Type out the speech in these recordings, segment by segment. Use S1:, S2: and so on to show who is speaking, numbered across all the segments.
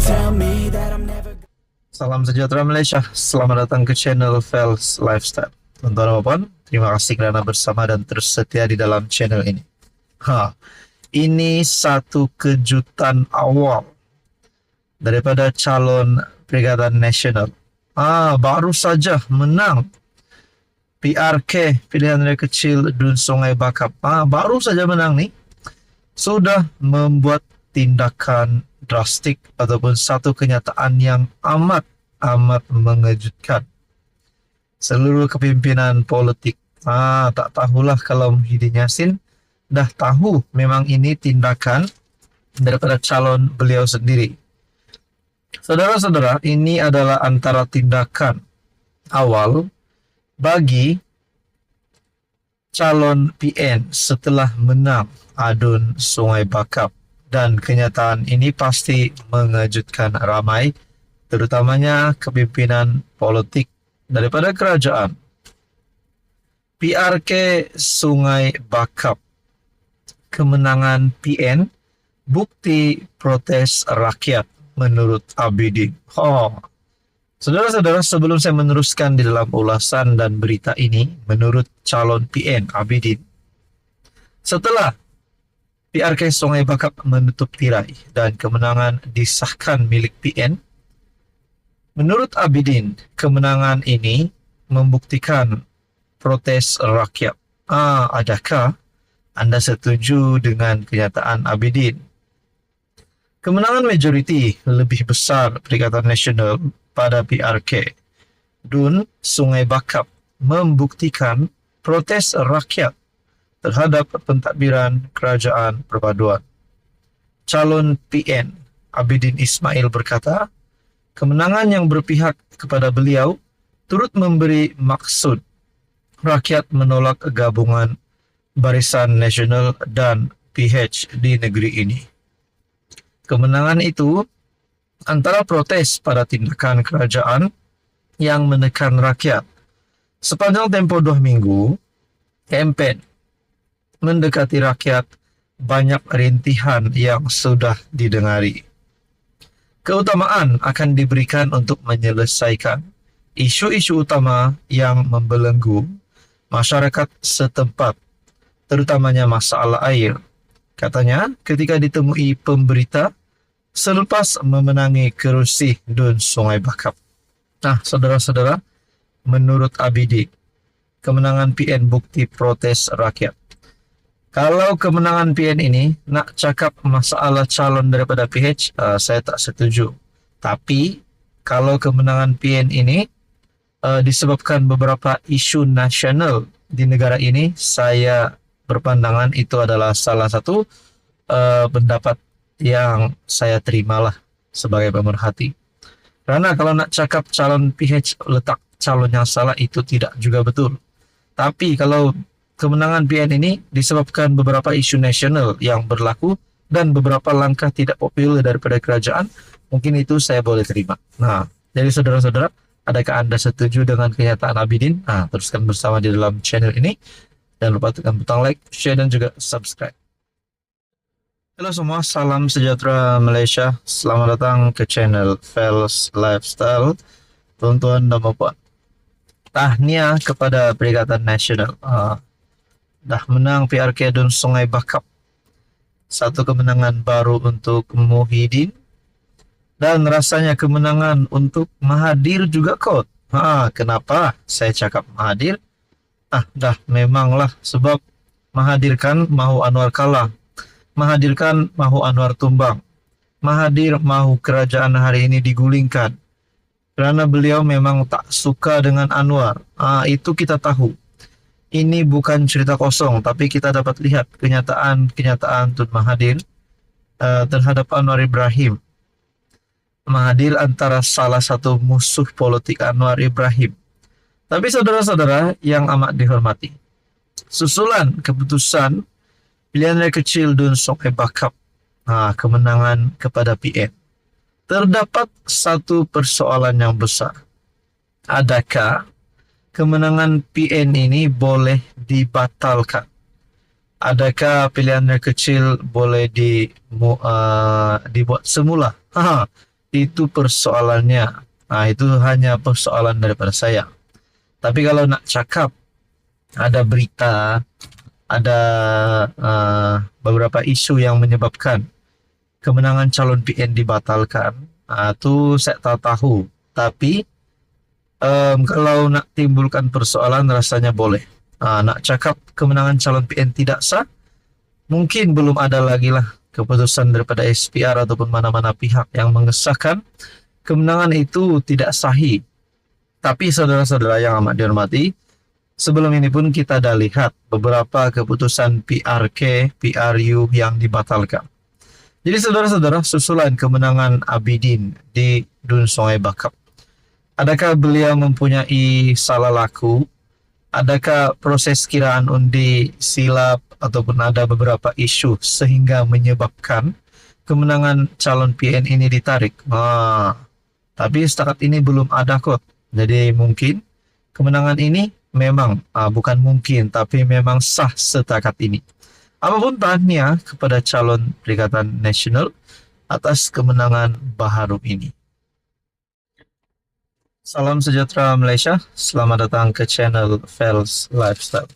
S1: tell me that I'm never.
S2: Salam sejahtera Malaysia, selamat datang ke channel Fels Lifestyle. Tuan-tuan dan puan, terima kasih kerana bersama dan terus setia di dalam channel ini. Ini satu kejutan awal daripada calon Perikatan Nasional. Baru saja menang PRK, Pilihan Rakyat Kecil Dun Sungai Bakap. Baru saja menang nih, sudah membuat tindakan drastik ataupun satu kenyataan yang amat mengejutkan seluruh kepimpinan politik. Tak tahulah kalau Muhyiddin Yassin dah tahu memang ini tindakan daripada calon beliau sendiri. Saudara-saudara, ini adalah antara tindakan awal bagi calon PN setelah menang Adun Sungai Bakap. Dan kenyataan ini pasti mengejutkan ramai, terutamanya kepimpinan politik daripada kerajaan. PRK Sungai Bakap, kemenangan PN, bukti protes rakyat menurut Abidin. Saudara-saudara, sebelum saya meneruskan di dalam ulasan dan berita ini, menurut calon PN Abidin, setelah PRK Sungai Bakap menutup tirai dan kemenangan disahkan milik PN, menurut Abidin, kemenangan ini membuktikan protes rakyat. Adakah anda setuju dengan kenyataan Abidin? Kemenangan majoriti lebih besar Perikatan Nasional pada PRK Dun Sungai Bakap membuktikan protes rakyat terhadap pentadbiran kerajaan perpaduan. Calon PN Abidin Ismail berkata, kemenangan yang berpihak kepada beliau turut memberi maksud rakyat menolak gabungan Barisan Nasional dan PH di negeri ini. Kemenangan itu antara protes pada tindakan kerajaan yang menekan rakyat. Sepanjang tempoh 2 minggu, kempen mendekati rakyat, banyak rintihan yang sudah didengari. Keutamaan akan diberikan untuk menyelesaikan isu-isu utama yang membelenggu masyarakat setempat, terutamanya masalah air. Katanya ketika ditemui pemberita selepas memenangi kerusi Dun Sungai Bakap. Saudara-saudara, menurut Abidin, kemenangan PN bukti protes rakyat. Kalau kemenangan PN ini nak cakap masalah calon daripada PH, saya tak setuju. Tapi kalau kemenangan PN ini disebabkan beberapa isu nasional di negara ini, saya berpandangan itu adalah salah satu pendapat yang saya terimalah sebagai pemerhati. Karena kalau nak cakap calon PH letak calon yang salah, itu tidak juga betul. Tapi kalau kemenangan PN ini disebabkan beberapa isu nasional yang berlaku dan beberapa langkah tidak populer daripada kerajaan, mungkin itu saya boleh terima. Jadi saudara-saudara, adakah anda setuju dengan kenyataan Abidin? Teruskan bersama di dalam channel ini. Jangan lupa tekan butang like, share dan juga subscribe. Halo semua, salam sejahtera Malaysia. Selamat datang ke channel Fels Lifestyle. Tuan-tuan dan puan, tahniah kepada Perikatan Nasional. Dah menang PRK Dun Sungai Bakap. Satu kemenangan baru untuk Muhyiddin. Dan rasanya kemenangan untuk Mahathir juga kot. Kenapa saya cakap Mahathir? Dah memanglah, sebab Mahathir kan mahu Anwar kalah. Mahathir kan mahu Anwar tumbang. Mahathir mahu kerajaan hari ini digulingkan. Kerana beliau memang tak suka dengan Anwar. Itu kita tahu. Ini bukan cerita kosong, tapi kita dapat lihat kenyataan Tun Mahathir terhadap Anwar Ibrahim. Mahathir antara salah satu musuh politik Anwar Ibrahim. Tapi saudara-saudara yang amat dihormati, susulan keputusan Pilihan Rakyat Kecil Dun Sungai Bakap, kemenangan kepada PN, terdapat satu persoalan yang besar. Adakah kemenangan PN ini boleh dibatalkan? Adakah pilihan yang kecil boleh dibuat semula? Itu persoalannya. Nah, itu hanya persoalan daripada saya. Tapi kalau nak cakap ada berita, ada beberapa isu yang menyebabkan kemenangan calon PN dibatalkan, itu saya tak tahu. Tapi kalau nak timbulkan persoalan rasanya boleh. Nak cakap kemenangan calon PN tidak sah, mungkin belum ada lagi lah keputusan daripada SPR ataupun mana-mana pihak yang mengesahkan kemenangan itu tidak sahih. Tapi saudara-saudara yang amat dihormati, sebelum ini pun kita dah lihat beberapa keputusan PRK, PRU yang dibatalkan. Jadi saudara-saudara, susulan kemenangan Abidin di Dun Sungai Bakap, adakah beliau mempunyai salah laku? Adakah proses kiraan undi silap ataupun ada beberapa isu sehingga menyebabkan kemenangan calon PN ini ditarik? Tapi setakat ini belum ada kok. Jadi mungkin kemenangan ini memang bukan mungkin, tapi memang sah setakat ini. Apapun tahniah kepada calon Perikatan Nasional atas kemenangan baharu ini. Salam sejahtera Malaysia, selamat datang ke channel Fels Lifestyle.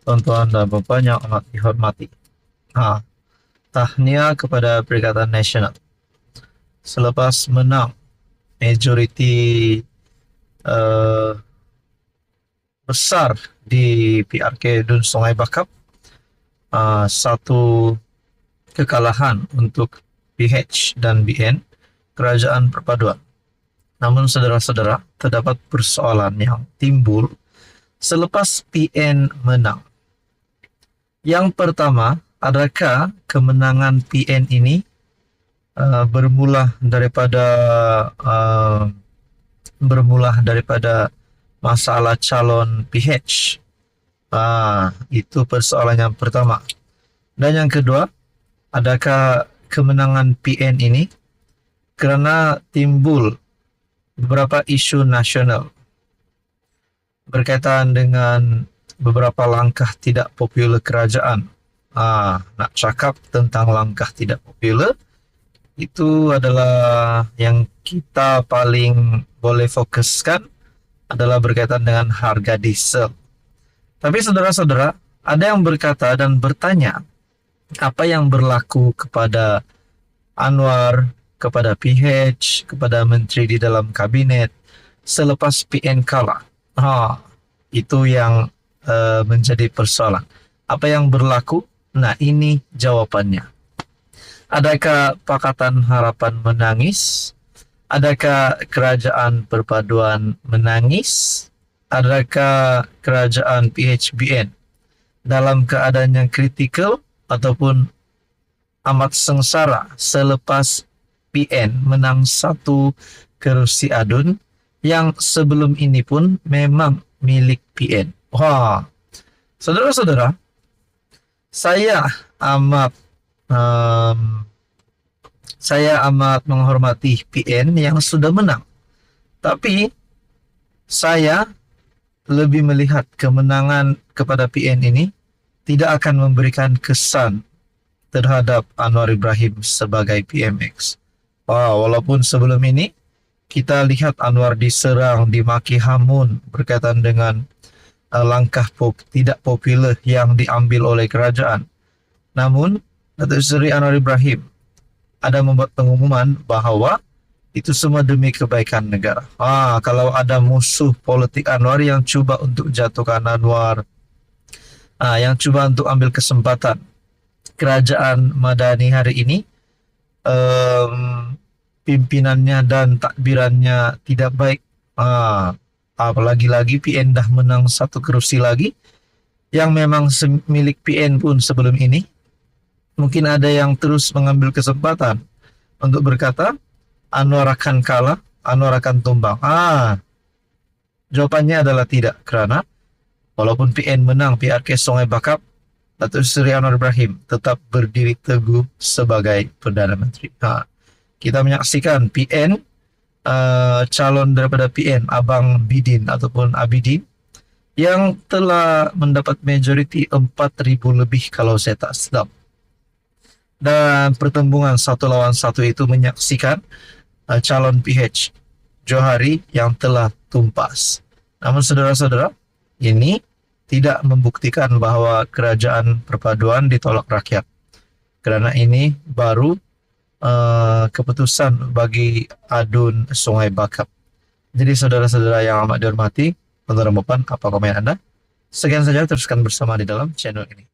S2: Tuan-tuan dan puan yang amat dihormati. Tahniah kepada Perikatan Nasional. Selepas menang majoriti besar di PRK Dun Sungai Bakap, satu kekalahan untuk PH dan BN, Kerajaan Perpaduan. Namun saudara-saudara, terdapat persoalan yang timbul selepas PN menang. Yang pertama, adakah kemenangan PN ini bermula daripada masalah calon PH? Itu persoalan yang pertama. Dan yang kedua, adakah kemenangan PN ini kerana timbul beberapa isu nasional berkaitan dengan beberapa langkah tidak popular kerajaan. Nak cakap tentang langkah tidak popular, itu adalah yang kita paling boleh fokuskan adalah berkaitan dengan harga diesel. Tapi saudara-saudara, ada yang berkata dan bertanya, apa yang berlaku kepada Anwar, kepada PH, kepada menteri di dalam kabinet selepas PN kalah? Itu yang menjadi persoalan. Apa yang berlaku? Nah, ini jawabannya. Adakah Pakatan Harapan menangis? Adakah Kerajaan Perpaduan menangis? Adakah Kerajaan PHBN dalam keadaan yang kritikal ataupun amat sengsara selepas PN menang satu kerusi adun yang sebelum ini pun memang milik PN? Saudara-saudara, saya amat menghormati PN yang sudah menang. Tapi saya lebih melihat kemenangan kepada PN ini tidak akan memberikan kesan terhadap Anwar Ibrahim sebagai PMX. Walaupun sebelum ini kita lihat Anwar diserang, dimaki hamun berkaitan dengan langkah tidak popular yang diambil oleh kerajaan. Namun, Datuk Seri Anwar Ibrahim ada membuat pengumuman bahawa itu semua demi kebaikan negara. Kalau ada musuh politik Anwar yang cuba untuk jatuhkan Anwar, yang cuba untuk ambil kesempatan kerajaan Madani hari ini, pimpinannya dan takbirannya tidak baik. Apalagi PN dah menang satu kerusi lagi yang memang milik PN pun sebelum ini. Mungkin ada yang terus mengambil kesempatan untuk berkata Anwar akan kalah, Anwar akan tumbang. Jawabannya adalah tidak, kerana walaupun PN menang PRK Sungai Bakap, Datuk Seri Anwar Ibrahim tetap berdiri teguh sebagai Perdana Menteri. Kita menyaksikan PN, calon daripada PN, Abang Bidin ataupun Abidin, yang telah mendapat majoriti 4,000 lebih kalau saya tak silap. Dan pertembungan satu lawan satu itu menyaksikan calon PH Johari yang telah tumpas. Namun saudara-saudara, ini tidak membuktikan bahwa kerajaan perpaduan ditolak rakyat. Karena ini baru keputusan bagi adun Sungai Bakap. Jadi saudara-saudara yang amat dihormati, menurut apa komen Anda? Sekian saja, teruskan bersama di dalam channel ini.